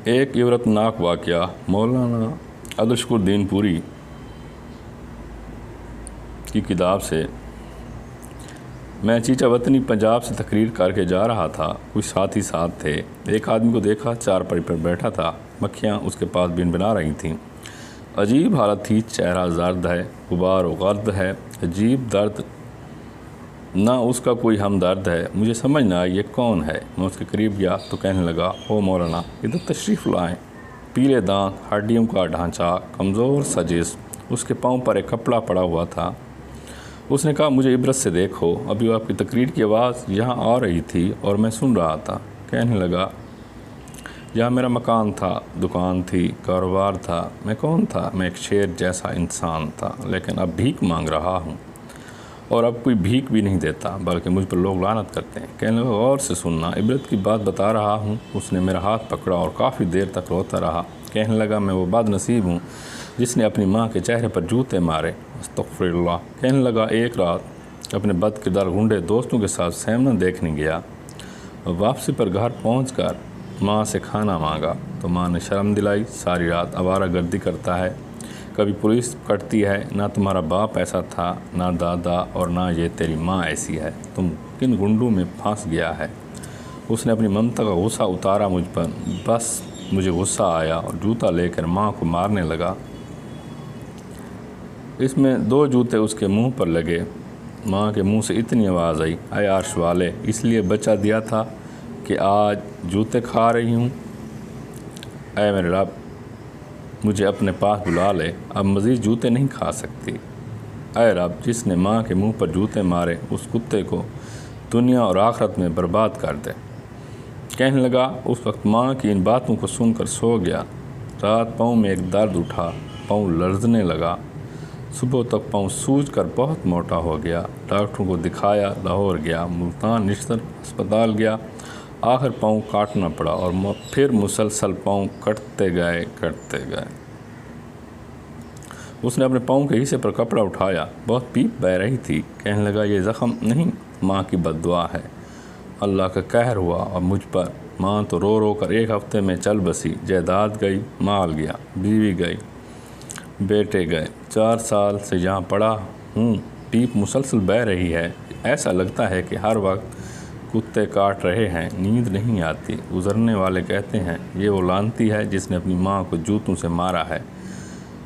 ایک عبرتناک واقعہ مولانا عبدالشکور دین پوری کی کتاب سے۔ میں چیچا وطنی پنجاب سے تقریر کر کے جا رہا تھا، کچھ ساتھی ساتھ تھے۔ ایک آدمی کو دیکھا، چارپائی پر بیٹھا تھا، مکھیاں اس کے پاس بن بنا رہی تھیں۔ عجیب حالت تھی، چہرہ زرد ہے، غبار و غرد ہے، عجیب درد، نہ اس کا کوئی ہمدرد ہے۔ مجھے سمجھ نہ آئی یہ کون ہے۔ میں اس کے قریب گیا تو کہنے لگا، او مولانا، ادھر تشریف لائیں۔ پیلے دانت، ہڈیوں کا ڈھانچہ، کمزور سا جسم، اس کے پاؤں پر ایک کپڑا پڑا ہوا تھا۔ اس نے کہا، مجھے عبرت سے دیکھو، ابھی آپ کی تقریر کی آواز یہاں آ رہی تھی اور میں سن رہا تھا۔ کہنے لگا، یہاں میرا مکان تھا، دکان تھی، کاروبار تھا۔ میں کون تھا؟ میں ایک شیر جیسا انسان تھا، لیکن اب بھیک مانگ رہا ہوں، اور اب کوئی بھیک بھی نہیں دیتا، بلکہ مجھ پر لوگ لعنت کرتے ہیں۔ کہنے لگا، غور سے سننا، عبرت کی بات بتا رہا ہوں۔ اس نے میرا ہاتھ پکڑا اور کافی دیر تک روتا رہا۔ کہنے لگا، میں وہ بد نصیب ہوں جس نے اپنی ماں کے چہرے پر جوتے مارے۔ استغفر اللہ۔ کہنے لگا، ایک رات اپنے بد کردار گنڈے دوستوں کے ساتھ سینما دیکھنے گیا۔ واپسی پر گھر پہنچ کر ماں سے کھانا مانگا تو ماں نے شرم دلائی، ساری رات آوارہ گردی کرتا ہے، کبھی پولیس پکڑتی ہے، نہ تمہارا باپ ایسا تھا، نہ دادا، اور نہ یہ تیری ماں ایسی ہے، تم کن گنڈوں میں پھنس گیا ہے۔ اس نے اپنی ممتا کا غصہ اتارا مجھ پر، بس مجھے غصہ آیا اور جوتا لے کر ماں کو مارنے لگا۔ اس میں 2 جوتے اس کے منہ پر لگے۔ ماں کے منہ سے اتنی آواز آئی، اے عرش والے، اس لیے بچہ دیا تھا کہ آج جوتے کھا رہی ہوں؟ اے میرے رب، مجھے اپنے پاس بلا لے، اب مزید جوتے نہیں کھا سکتی۔ اے رب، جس نے ماں کے منہ پر جوتے مارے، اس کتے کو دنیا اور آخرت میں برباد کر دے۔ کہنے لگا، اس وقت ماں کی ان باتوں کو سن کر سو گیا۔ رات پاؤں میں ایک درد اٹھا، پاؤں لرزنے لگا۔ صبح تک پاؤں سوج کر بہت موٹا ہو گیا۔ ڈاکٹروں کو دکھایا، لاہور گیا، ملتان نشتر ہسپتال گیا، آخر پاؤں کاٹنا پڑا، اور پھر مسلسل پاؤں کٹتے گئے۔ اس نے اپنے پاؤں کے حصے پر کپڑا اٹھایا، بہت پیپ بہہ رہی تھی۔ کہنے لگا، یہ زخم نہیں، ماں کی بد دعا ہے، اللہ کا قہر ہوا اور مجھ پر۔ ماں تو رو رو کر 1 ہفتے میں چل بسی، جائیداد گئی، مال گیا، بیوی گئی، بیٹے گئے۔ 4 سال سے یہاں پڑا ہوں، پیپ مسلسل بہہ رہی ہے، ایسا لگتا ہے کہ ہر وقت کتے کاٹ رہے ہیں، نیند نہیں آتی۔ گزرنے والے کہتے ہیں، یہ وہ لعنتی ہے جس نے اپنی ماں کو جوتوں سے مارا ہے۔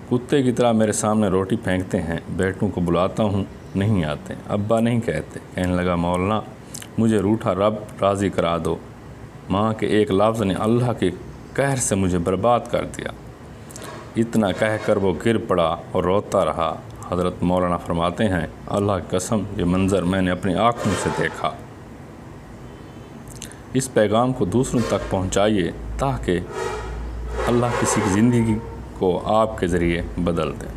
کتے کی طرح میرے سامنے روٹی پھینکتے ہیں، بیٹوں کو بلاتا ہوں، نہیں آتے، ابا نہیں کہتے۔ کہنے لگا، مولانا، مجھے روٹھا رب راضی کرا دو، ماں کے ایک لفظ نے اللہ کے قہر سے مجھے برباد کر دیا۔ اتنا کہہ کر وہ گر پڑا اور روتا رہا۔ حضرت مولانا فرماتے ہیں، اللہ کی قسم، یہ منظر میں نے اپنی آنکھوں سے دیکھا۔ اس پیغام کو دوسروں تک پہنچائیے تاکہ اللہ کسی کی زندگی کو آپ کے ذریعے بدل دے۔